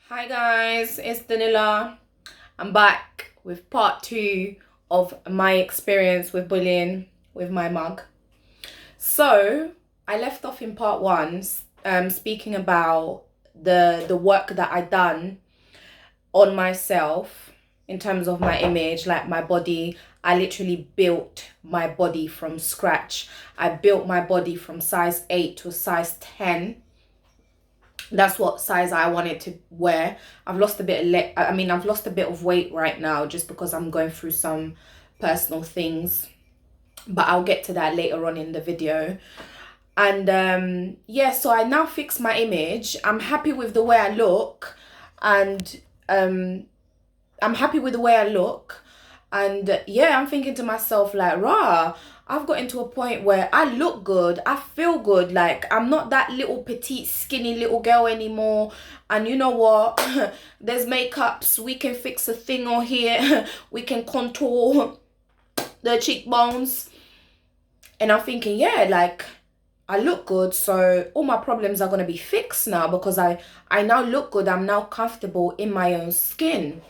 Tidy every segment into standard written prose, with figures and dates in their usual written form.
Hi guys, it's Danila. I'm back with part 2 of my experience with bullying with my mug. So I left off in part 1 speaking about the work that I done on myself in terms of my image, like my body. I literally built my body from scratch. I built my body from size 8 to a size 10. That's what size I wanted to wear. I've lost a bit of I've lost a bit of weight right now just because I'm going through some personal things, but I'll get to that later on in the video. And yeah, so I now fix my image. I'm happy with the way I look, and I'm happy with the way I look. And yeah, I'm thinking to myself, like, rah, I've got into a point where I look good, I feel good. Like, I'm not that little petite, skinny little girl anymore. And you know what? There's makeups. We can fix a thing on here. We can contour the cheekbones. And I'm thinking, yeah, like, I look good. So all my problems are going to be fixed now because I now look good. I'm now comfortable in my own skin.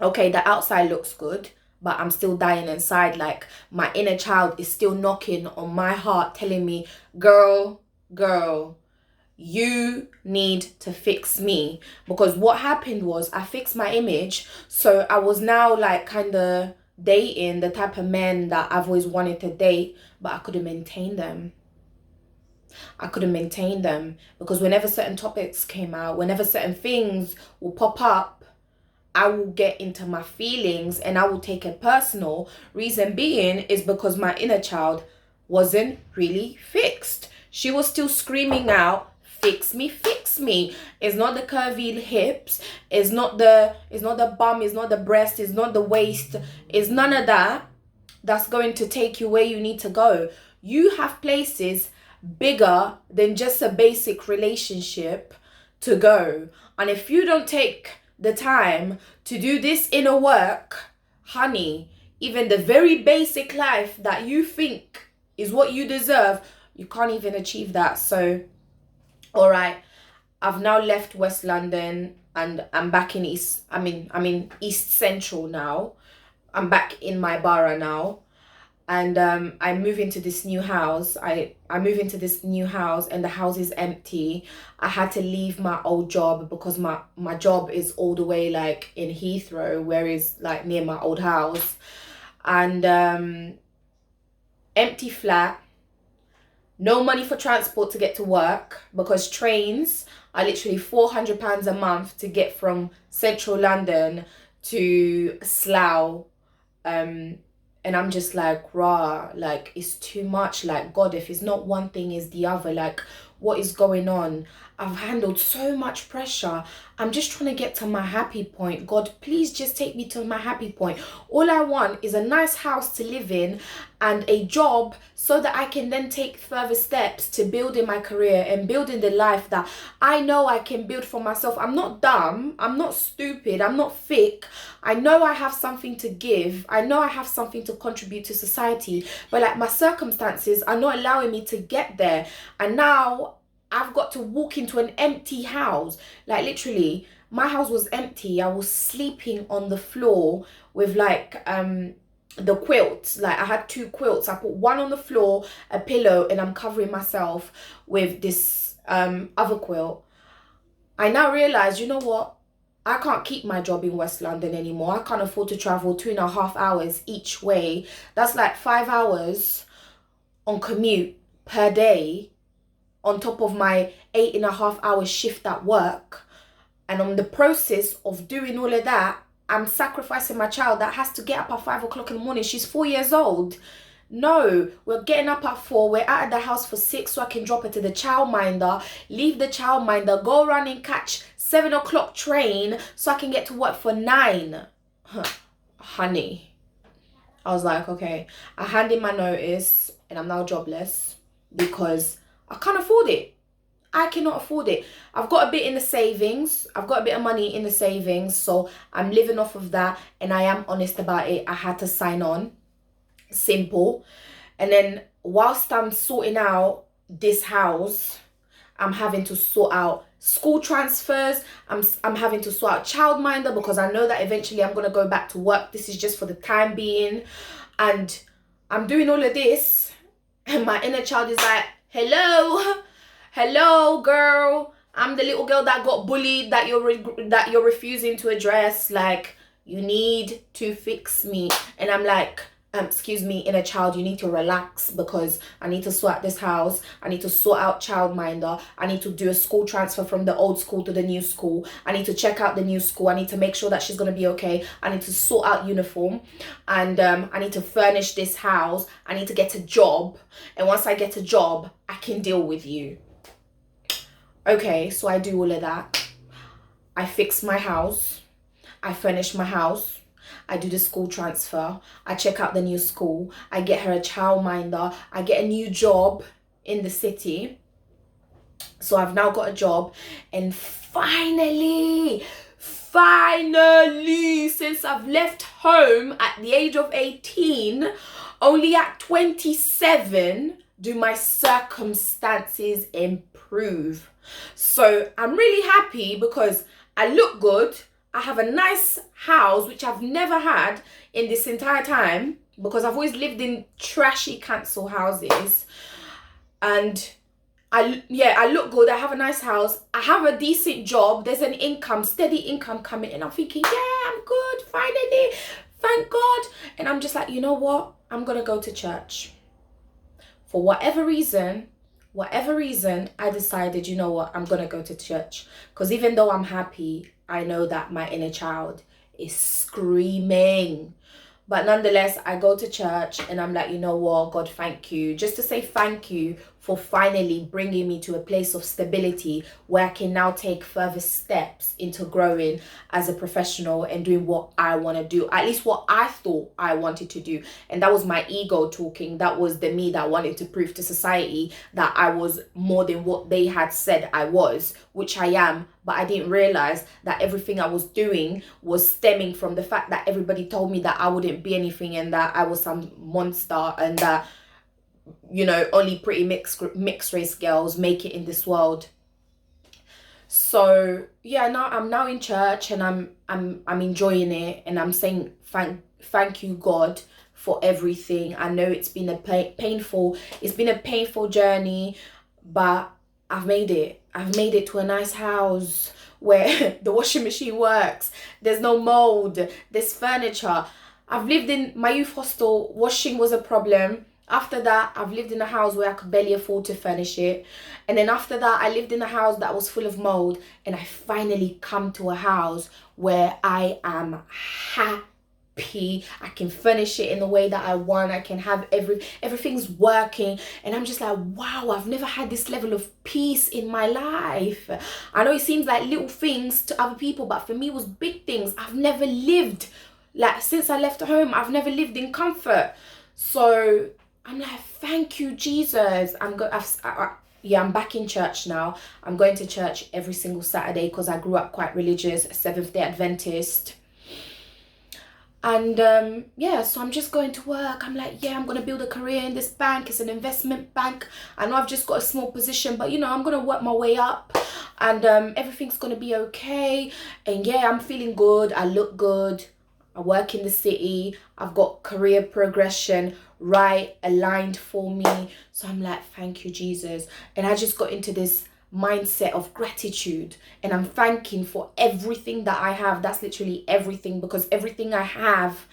Okay, the outside looks good, but I'm still dying inside. Like, my inner child is still knocking on my heart, telling me, girl, you need to fix me. Because what happened was I fixed my image. So I was now like kind of dating the type of men that I've always wanted to date, but I couldn't maintain them. Because whenever certain topics came out, whenever certain things will pop up, I will get into my feelings and I will take it personal. Reason being is because my inner child wasn't really fixed. She was still screaming out, fix me, fix me. It's not the curvy hips, it's not the bum, it's not the breast, it's not the waist, it's none of that that's going to take you where you need to go. You have places bigger than just a basic relationship to go. And if you don't take the time to do this inner work, honey, even the very basic life that you think is what you deserve, you can't even achieve that. So, all right, I've now left West London and I'm back in East Central now. I'm back in my borough now. And I move into this new house. I move into this new house and the house is empty. I had to leave my old job because my job is all the way like in Heathrow, where is like near my old house. And empty flat, no money for transport to get to work because trains are literally £400 a month to get from central London to Slough. And I'm just like, rah, like, it's too much. Like, God, if it's not one thing, it's the other. Like, what is going on? I've handled so much pressure. I'm just trying to get to my happy point. God, please just take me to my happy point. All I want is a nice house to live in and a job so that I can then take further steps to building my career and building the life that I know I can build for myself. I'm not dumb. I'm not stupid. I'm not thick. I know I have something to give. I know I have something to contribute to society. But like, my circumstances are not allowing me to get there. And now I've got to walk into an empty house. Like, literally, my house was empty. I was sleeping on the floor with like the quilts. Like, I had 2 quilts. I put one on the floor, a pillow, and I'm covering myself with this other quilt. I now realize, you know what? I can't keep my job in West London anymore. I can't afford to travel 2.5 hours each way. That's like 5 hours on commute per day, on top of my 8.5 hour shift at work. And on the process of doing all of that, I'm sacrificing my child that has to get up at 5 o'clock in the morning. She's 4 years old. No, we're getting up at 4. We're out of the house for 6 so I can drop her to the childminder, leave the childminder, go run and catch 7 o'clock train so I can get to work for 9. Honey. I was like, okay, I handed my notice and I'm now jobless because I can't afford it. I cannot afford it. I've got a bit in the savings. I've got a bit of money in the savings. So I'm living off of that. And I am honest about it. I had to sign on. Simple. And then whilst I'm sorting out this house, I'm having to sort out school transfers. I'm having to sort out childminder because I know that eventually I'm going to go back to work. This is just for the time being. And I'm doing all of this. And my inner child is like, hello, girl. I'm the little girl that got bullied that you're refusing to address. Like, you need to fix me. And I'm like, excuse me, inner child, you need to relax because I need to sort out this house. I need to sort out childminder. I need to do a school transfer from the old school to the new school. I need to check out the new school. I need to make sure that she's going to be okay. I need to sort out uniform. And I need to furnish this house. I need to get a job. And once I get a job, I can deal with you. Okay, so I do all of that. I fix my house. I furnish my house. I do the school transfer. I check out the new school. I get her a childminder. I get a new job in the city. So I've now got a job. And finally, since I've left home at the age of 18, only at 27 do my circumstances improve. So I'm really happy because I look good. I have a nice house, which I've never had in this entire time because I've always lived in trashy council houses. And I look good. I have a nice house. I have a decent job. There's an income, steady income coming in. I'm thinking, yeah, I'm good. Finally, thank God. And I'm just like, you know what? I'm going to go to church. For whatever reason, I decided, you know what? I'm going to go to church. Because even though I'm happy, I know that my inner child is screaming. But nonetheless, I go to church and I'm like, you know what, God, thank you. Just to say thank you for finally bringing me to a place of stability where I can now take further steps into growing as a professional and doing what I want to do, at least what I thought I wanted to do. And that was my ego talking. That was the me that wanted to prove to society that I was more than what they had said I was, which I am. But I didn't realize that everything I was doing was stemming from the fact that everybody told me that I wouldn't be anything and that I was some monster and that, you know, only pretty mixed race girls make it in this world. So yeah, now I'm now in church and I'm enjoying it and I'm saying thank you, God, for everything. I know it's been a painful journey, but I've made it. I've made it to a nice house where the washing machine works. There's no mold. There's furniture. I've lived in my youth hostel. Washing was a problem. After that, I've lived in a house where I could barely afford to furnish it. And then after that, I lived in a house that was full of mold. And I finally come to a house where I am happy. I can furnish it in the way that I want. I can have everything's working. And I'm just like, wow, I've never had this level of peace in my life. I know it seems like little things to other people, but for me it was big things. I've never lived, like since I left home, I've never lived in comfort. So I'm like, thank you, Jesus. I'm back in church now. I'm going to church every single Saturday because I grew up quite religious, Seventh-day Adventist. And so I'm just going to work. I'm like, yeah, I'm going to build a career in this bank. It's an investment bank. I know I've just got a small position, but, you know, I'm going to work my way up and everything's going to be okay. And yeah, I'm feeling good. I look good. I work in the city. I've got career progression right aligned for me. So I'm like, thank you, Jesus. And I just got into this mindset of gratitude and I'm thanking for everything that I have. That's literally everything, because everything I have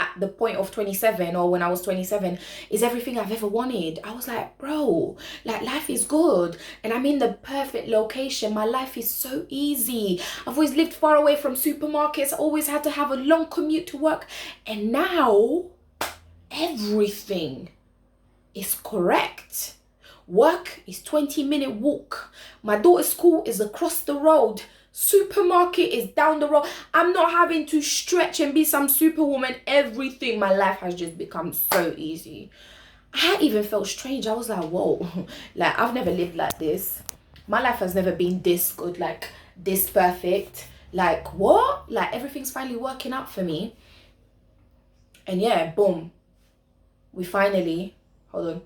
at the point of 27 or when I was 27 is everything I've ever wanted. I was like, bro, like life is good and I'm in the perfect location. My life is so easy. I've always lived far away from supermarkets. I always had to have a long commute to work, and now everything is correct. Work is 20-minute walk. My daughter's school is across the road. Supermarket is down the road. I'm not having to stretch and be some superwoman. Everything, my life has just become so easy. I even felt strange. I was like, whoa, like I've never lived like this. My life has never been this good, like this perfect. Like what? Like everything's finally working out for me. And yeah, boom. We finally, hold on.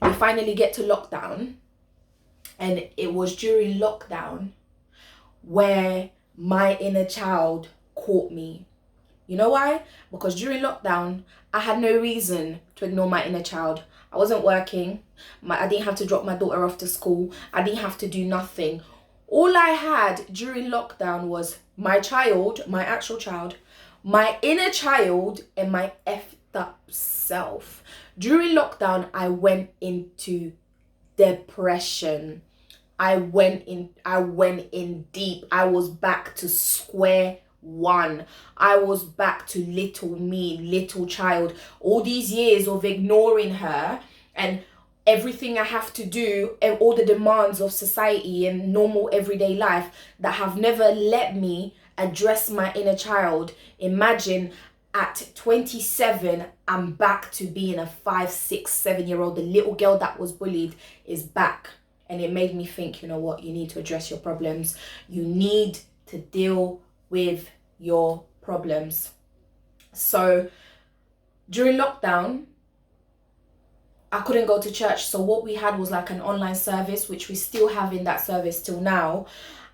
we finally get to lockdown, and it was during lockdown where my inner child caught me. You know why? Because during lockdown, I had no reason to ignore my inner child. I wasn't working. I didn't have to drop my daughter off to school. I didn't have to do nothing. All I had during lockdown was my child, my actual child, my inner child, and my effed up self. During lockdown, I went into depression. I went in deep. I was back to square one. I was back to little me, little child. All these years of ignoring her and everything I have to do, and all the demands of society and normal everyday life that have never let me address my inner child. Imagine at 27, I'm back to being a 5, 6, 7-year-old. The little girl that was bullied is back. And it made me think, you know what, you need to address your problems. You need to deal with your problems. So during lockdown, I couldn't go to church. So what we had was like an online service, which we still have in that service till now.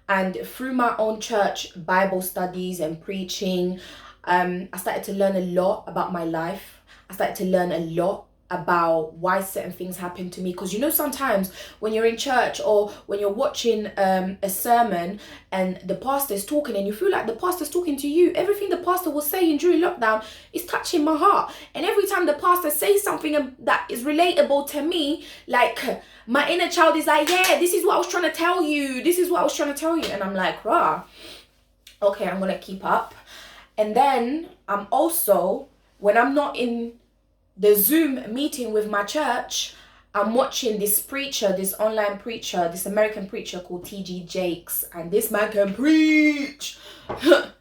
And through my own church Bible studies and preaching, I started to learn a lot about my life. I started to learn a lot about why certain things happen to me. Because you know, sometimes when you're in church or when you're watching a sermon and the pastor is talking and you feel like the pastor's talking to you, everything the pastor was saying during lockdown is touching my heart. And every time the pastor says something that is relatable to me, like my inner child is like, yeah, this is what I was trying to tell you. This is what I was trying to tell you. And I'm like, rah, okay, I'm going to keep up. And then I'm also, when I'm not in the Zoom meeting with my church, I'm watching this preacher, this online preacher, this American preacher called T.D. Jakes. And this man can preach.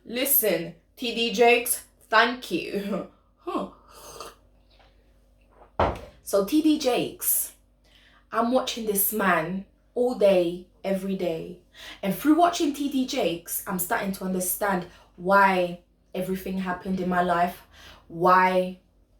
Listen, T.D. Jakes, thank you. So T.D. Jakes, I'm watching this man all day, every day. And through watching T.D. Jakes, I'm starting to understand why everything happened in my life, why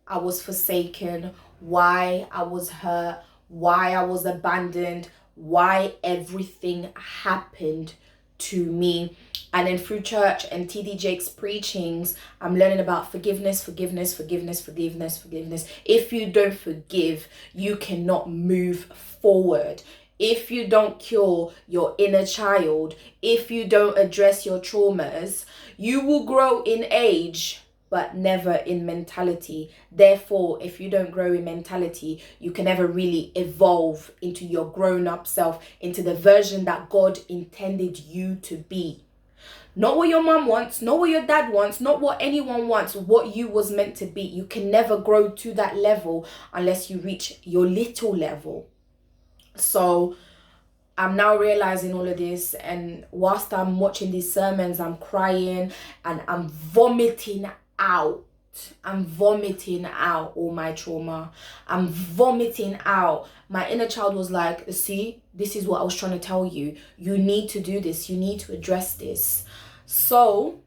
I was forsaken, why I was hurt, why I was abandoned, why everything happened to me. And then through church and T.D. Jakes' preachings, I'm learning about forgiveness, forgiveness, forgiveness, forgiveness, forgiveness. If you don't forgive, you cannot move forward. If you don't cure your inner child, if you don't address your traumas, you will grow in age, but never in mentality. Therefore, if you don't grow in mentality, you can never really evolve into your grown-up self, into the version that God intended you to be. Not what your mom wants, not what your dad wants, not what anyone wants, what you was meant to be. You can never grow to that level unless you reach your little level. So I'm now realizing all of this, and whilst I'm watching these sermons, I'm crying and I'm vomiting out. I'm vomiting out all my trauma. I'm vomiting out. My inner child was like, see, this is what I was trying to tell you. You need to do this. You need to address this. So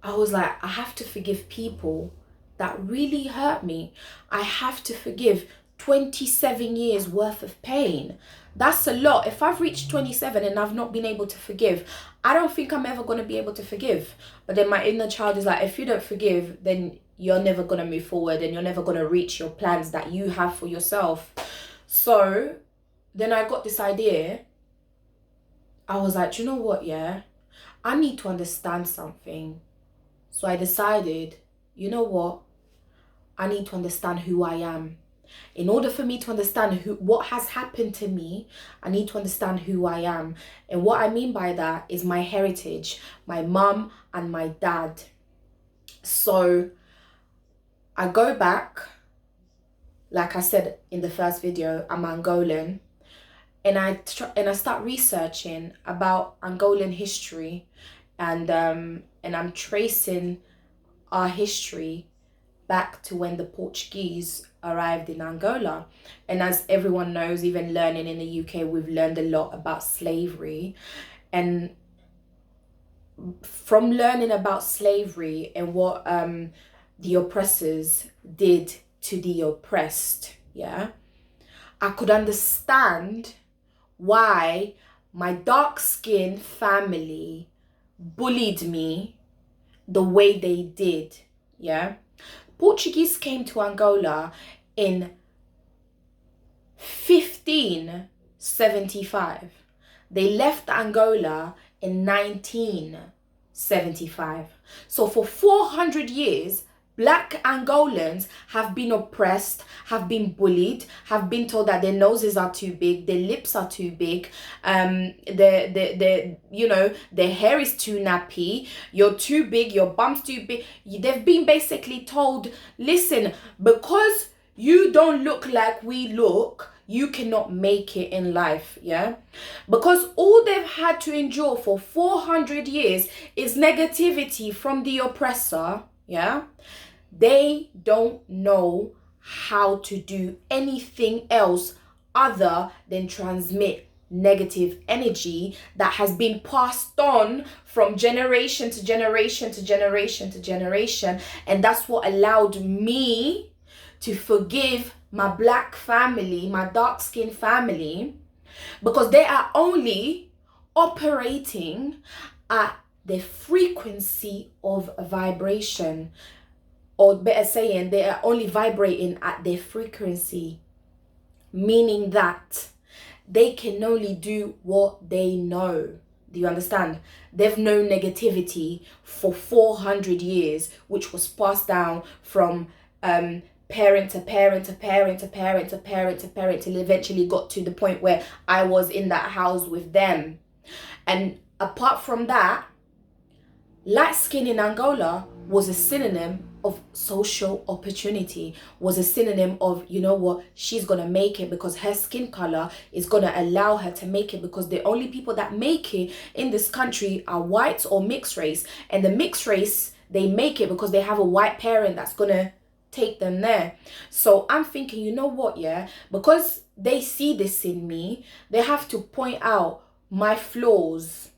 I was like, I have to forgive people that really hurt me. I have to forgive 27 years worth of pain. That's a lot. If I've reached 27 and I've not been able to forgive, I don't think I'm ever going to be able to forgive. But then my inner child is like, if you don't forgive, then you're never going to move forward and you're never going to reach your plans that you have for yourself. So then I got this idea. I was like, do you know what? Yeah, I need to understand something. So I decided, you know what? I need to understand who I am. In order for me to understand what has happened to me, I need to understand who I am. And what I mean by that is my heritage, my mum and my dad. So I go back, like I said in the first video, I'm Angolan. And I start researching about Angolan history, and I'm tracing our history back to when the Portuguese arrived in Angola. And as everyone knows, even learning in the UK, we've learned a lot about slavery. And from learning about slavery and what the oppressors did to the oppressed, yeah, I could understand why my dark-skinned family bullied me the way they did, yeah. Portuguese came to Angola in 1575. They left Angola in 1975. So for 400 years, Black Angolans have been oppressed, have been bullied, have been told that their noses are too big, their lips are too big, their hair is too nappy, you're too big, your bum's too big. They've been basically told, listen, because you don't look like we look, you cannot make it in life, yeah? Because all they've had to endure for 400 years is negativity from the oppressor, yeah? They don't know how to do anything else other than transmit negative energy that has been passed on from generation to generation to generation to generation. And that's what allowed me to forgive my Black family, my dark-skinned family, because they are only operating at the frequency of vibration, or better saying, they are only vibrating at their frequency, meaning that they can only do what they know. Do you understand? They've known negativity for 400 years, which was passed down from parent to parent to parent to parent to parent to parent, till eventually got to the point where I was in that house with them. And apart from that, light skin in Angola was a synonym of social opportunity, was a synonym of, you know what, she's gonna make it because her skin color is gonna allow her to make it, because the only people that make it in this country are whites or mixed race. And the mixed race, they make it because they have a white parent that's gonna take them there. So I'm thinking, you know what, yeah, because they see this in me, they have to point out my flaws.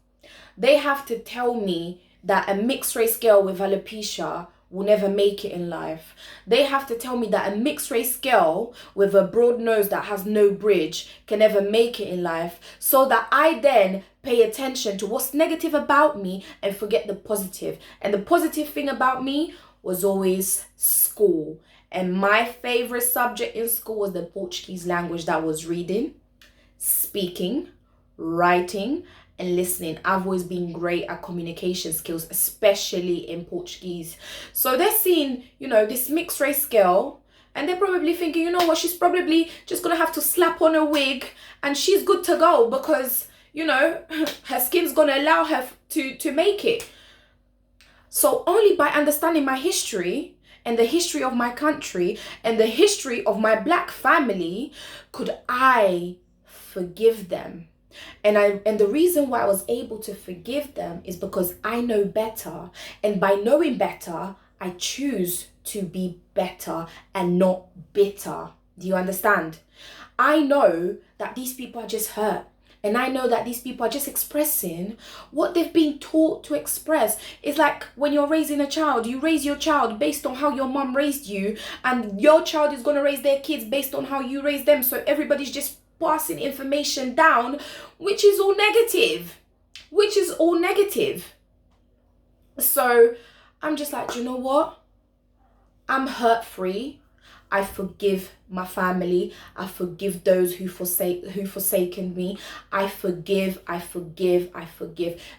They have to tell me that a mixed race girl with alopecia will never make it in life. They have to tell me that a mixed race girl with a broad nose that has no bridge can never make it in life, so that I then pay attention to what's negative about me and forget the positive. And the positive thing about me was always school. And my favorite subject in school was the Portuguese language. That was reading, speaking, writing, and listening. I've always been great at communication skills, especially in Portuguese. So they're seeing, you know, this mixed race girl, and they're probably thinking, you know what, she's probably just gonna have to slap on a wig and she's good to go, because, you know, her skin's gonna allow her to make it. So only by understanding my history and the history of my country and the history of my Black family could I forgive them. And the reason why I was able to forgive them is because I know better. And by knowing better, I choose to be better and not bitter. Do you understand? I know that these people are just hurt. And I know that these people are just expressing what they've been taught to express. It's like when you're raising a child, you raise your child based on how your mom raised you, and your child is going to raise their kids based on how you raised them. So everybody's just passing information down, which is all negative. So I'm just like, do you know what? I'm hurt free. I forgive my family. I forgive those who forsaken me. I forgive.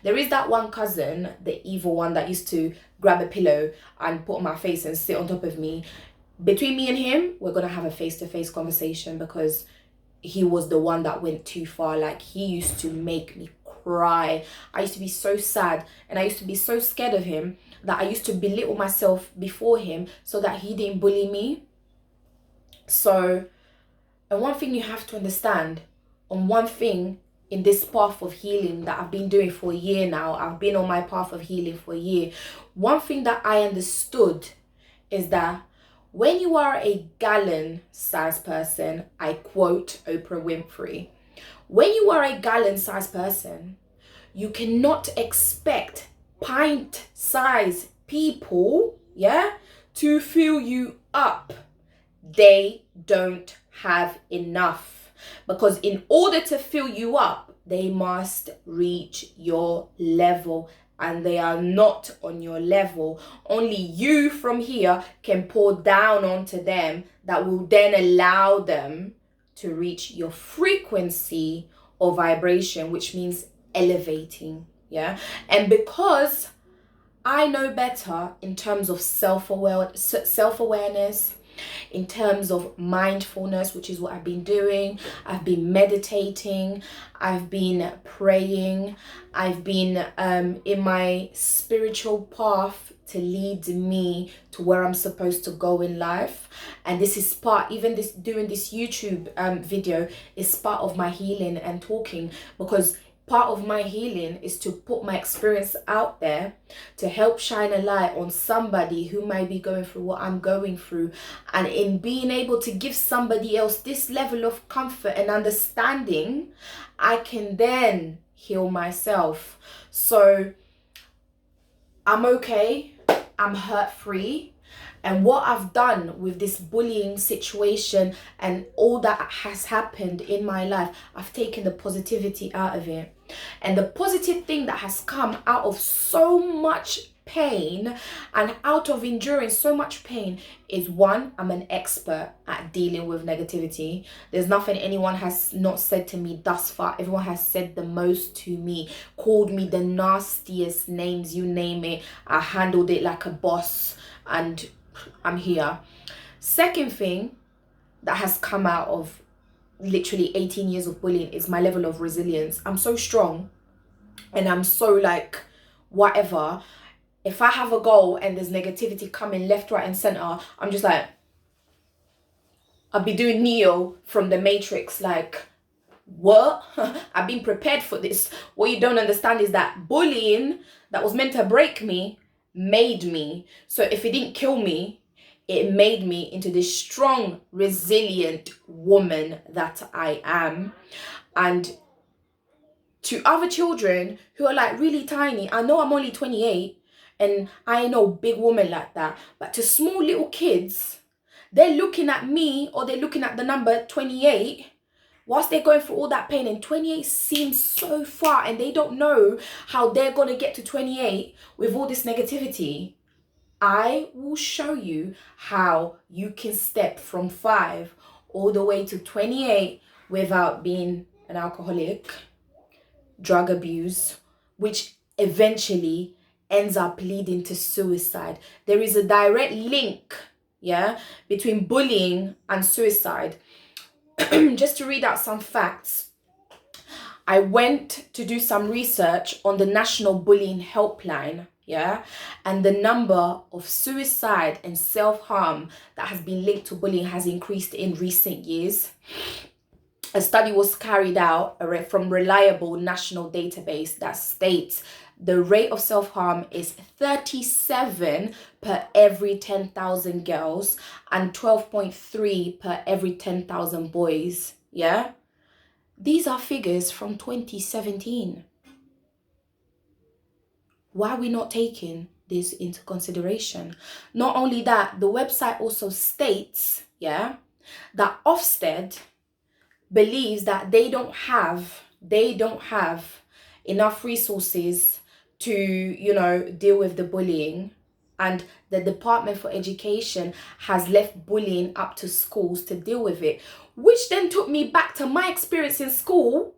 There is that one cousin, the evil one, that used to grab a pillow and put on my face and sit on top of me. Between me and him, we're gonna have a face-to-face conversation, because he was the one that went too far. Like, he used to make me cry. I used to be so sad, and I used to be so scared of him that I used to belittle myself before him so that he didn't bully me. So, and one thing you have to understand, on one thing in this path of healing that I've been doing for a year now, I've been on my path of healing for a year. One thing that I understood is that when you are a gallon size person, I quote Oprah Winfrey, when you are a gallon size person, you cannot expect pint size people, yeah, to fill you up. They don't have enough, because in order to fill you up, they must reach your level, and they are not on your level. Only you from here can pour down onto them, that will then allow them to reach your frequency or vibration, which means elevating. Yeah. And because I know better in terms of self-awareness, in terms of mindfulness, which is what I've been doing. I've been meditating, I've been praying, I've been in my spiritual path to lead me to where I'm supposed to go in life. And this is part, even this doing this YouTube video is part of my healing and talking, because part of my healing is to put my experience out there to help shine a light on somebody who may be going through what I'm going through. And in being able to give somebody else this level of comfort and understanding, I can then heal myself. So I'm okay, I'm hurt free. And what I've done with this bullying situation and all that has happened in my life, I've taken the positivity out of it. And the positive thing that has come out of so much pain and out of enduring so much pain is, one, I'm an expert at dealing with negativity. There's nothing anyone has not said to me thus far. Everyone has said the most to me, called me the nastiest names, you name it. I handled it like a boss, and I'm here. Second thing that has come out of literally 18 years of bullying is my level of resilience. I'm so strong, and I'm so like, whatever. If I have a goal and there's negativity coming left, right, and center, I'm just like, I'll be doing Neo from the Matrix, like, what? I've been prepared for this. What you don't understand is that bullying that was meant to break me made me. So if it didn't kill me, it made me into this strong, resilient woman that I am. And to other children who are like really tiny, I know I'm only 28 and I ain't no big woman like that, but to small little kids, they're looking at me, or they're looking at the number 28 whilst they're going through all that pain, and 28 seems so far, and they don't know how they're going to get to 28 with all this negativity. I will show you how you can step from 5 all the way to 28 without being an alcoholic, drug abuse, which eventually ends up leading to suicide. There is a direct link, yeah, between bullying and suicide. Just to read out some facts, I went to do some research on the National Bullying Helpline, yeah, and the number of suicide and self-harm that has been linked to bullying has increased in recent years. A study was carried out from reliable national database that states the rate of self-harm is 37 per every 10,000 girls and 12.3 per every 10,000 boys. Yeah? These are figures from 2017. Why are we not taking this into consideration? Not only that, the website also states, yeah, that Ofsted believes that they don't have enough resources to, you know, deal with the bullying, and the Department for Education has left bullying up to schools to deal with it, which then took me back to my experience in school.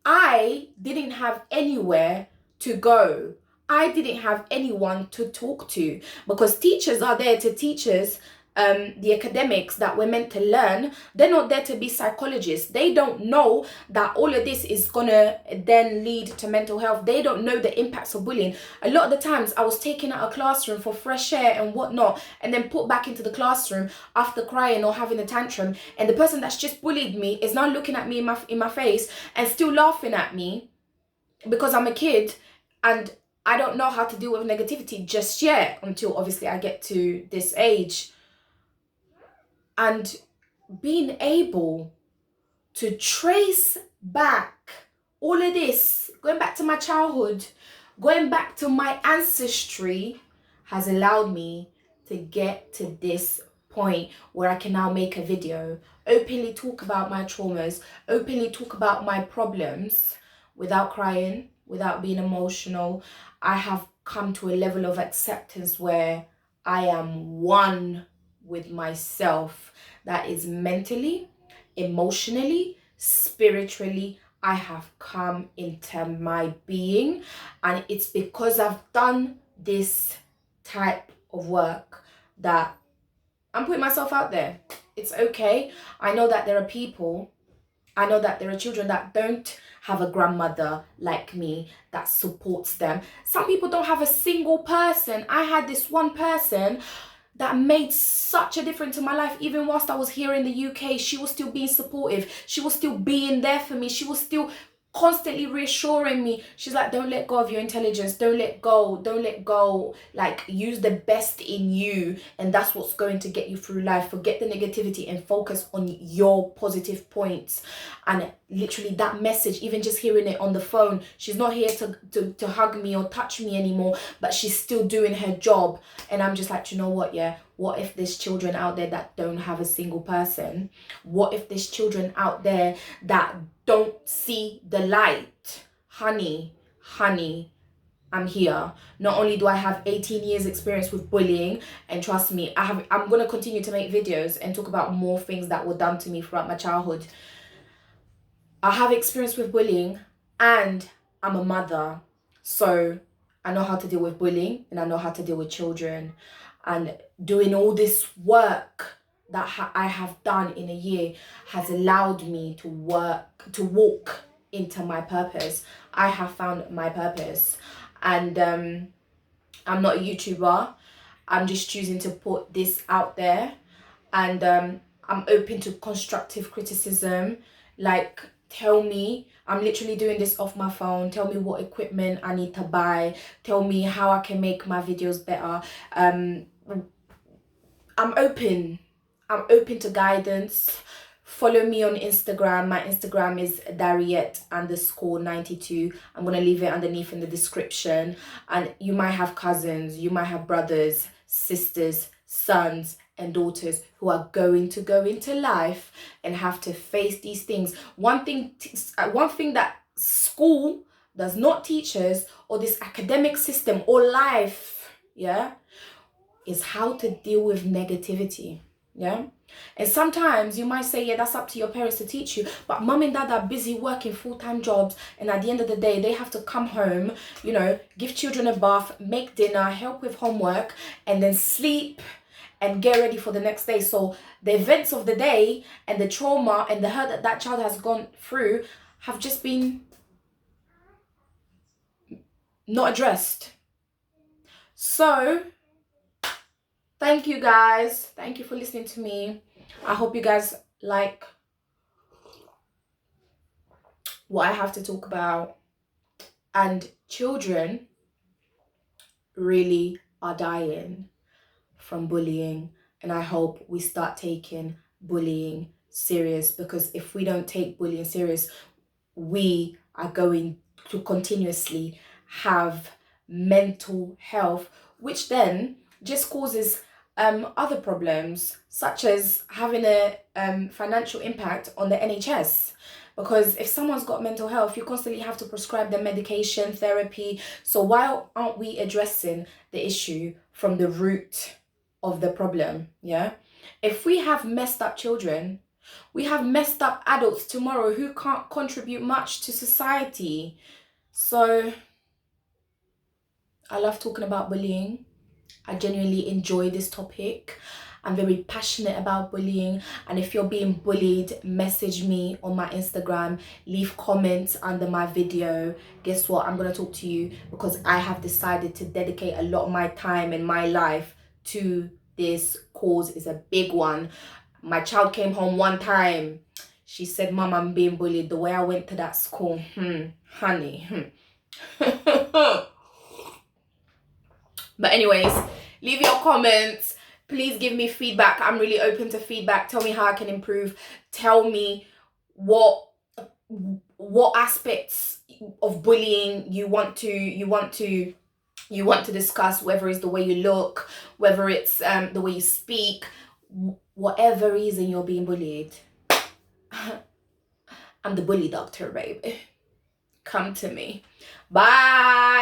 I didn't have anywhere to go. I didn't have anyone to talk to, because teachers are there to teach us the academics that we're meant to learn. They're not there to be psychologists. They don't know that all of this is gonna then lead to mental health. They don't know the impacts of bullying. A lot of the times I was taken out of classroom for fresh air and whatnot, and then put back into the classroom after crying or having a tantrum, and the person that's just bullied me is now looking at me in my face and still laughing at me because I'm a kid and I don't know how to deal with negativity just yet, until obviously I get to this age. And being able to trace back all of this, going back to my childhood, going back to my ancestry, has allowed me to get to this point where I can now make a video, openly talk about my traumas, openly talk about my problems without crying, without being emotional. I have come to a level of acceptance where I am one with myself. That is mentally, emotionally, spiritually. I have come into my being, and it's because I've done this type of work that I'm putting myself out there. It's okay. I know that there are people, I know that there are children that don't have a grandmother like me that supports them. Some people don't have a single person. I had this one person that made such a difference in my life. Even whilst I was here in the UK, she was still being supportive. She was still being there for me. She was still constantly reassuring me. She's like, don't let go of your intelligence. Don't let go. Like, use the best in you, and that's what's going to get you through life. Forget the negativity and focus on your positive points. And literally that message, even just hearing it on the phone, she's not here to hug me or touch me anymore, but she's still doing her job. And I'm just like, you know what, yeah, what if there's children out there that don't have a single person? What if there's children out there that don't see the light? Honey, I'm here. Not only do I have 18 years experience with bullying, and trust me, I'm going to continue to make videos and talk about more things that were done to me throughout my childhood. I have experience with bullying, and I'm a mother. So I know how to deal with bullying, and I know how to deal with children. And doing all this work that I have done in a year has allowed me to walk into my purpose. I have found my purpose. And I'm not a YouTuber. I'm just choosing to put this out there. And I'm open to constructive criticism. Like, tell me, I'm literally doing this off my phone. Tell me what equipment I need to buy. Tell me how I can make my videos better. I'm open to guidance. Follow me on Instagram. My Instagram is Dariette_92. I'm going to leave it underneath in the description. And you might have cousins, you might have brothers, sisters, sons and daughters who are going to go into life and have to face these things. One thing that school does not teach us, or this academic system or life, yeah, is how to deal with negativity. Yeah. And sometimes you might say, yeah, that's up to your parents to teach you, but mom and dad are busy working full-time jobs, and at the end of the day they have to come home, you know, give children a bath, make dinner, help with homework, and then sleep and get ready for the next day. So the events of the day and the trauma and the hurt that that child has gone through have just been not addressed. So thank you guys. Thank you for listening to me. I hope you guys like what I have to talk about. And children really are dying from bullying. And I hope we start taking bullying serious, because if we don't take bullying serious, we are going to continuously have mental health, which then just causes other problems, such as having a financial impact on the NHS. Because if someone's got mental health, you constantly have to prescribe them medication, therapy. So why aren't we addressing the issue from the root of the problem? Yeah. If we have messed up children, we have messed up adults tomorrow who can't contribute much to society. So I love talking about bullying. I genuinely enjoy this topic. I'm very passionate about bullying. And if you're being bullied, message me on my Instagram, leave comments under my video. Guess what? I'm going to talk to you, because I have decided to dedicate a lot of my time and my life to this cause. Is a big one. My child came home one time. She said, Mom, I'm being bullied. The way I went to that school, honey. But anyways, leave your comments. Please give me feedback. I'm really open to feedback. Tell me how I can improve. Tell me what aspects of bullying you want to discuss, whether it's the way you look, whether it's the way you speak, whatever reason you're being bullied, I'm the bully doctor, babe. Come to me. Bye.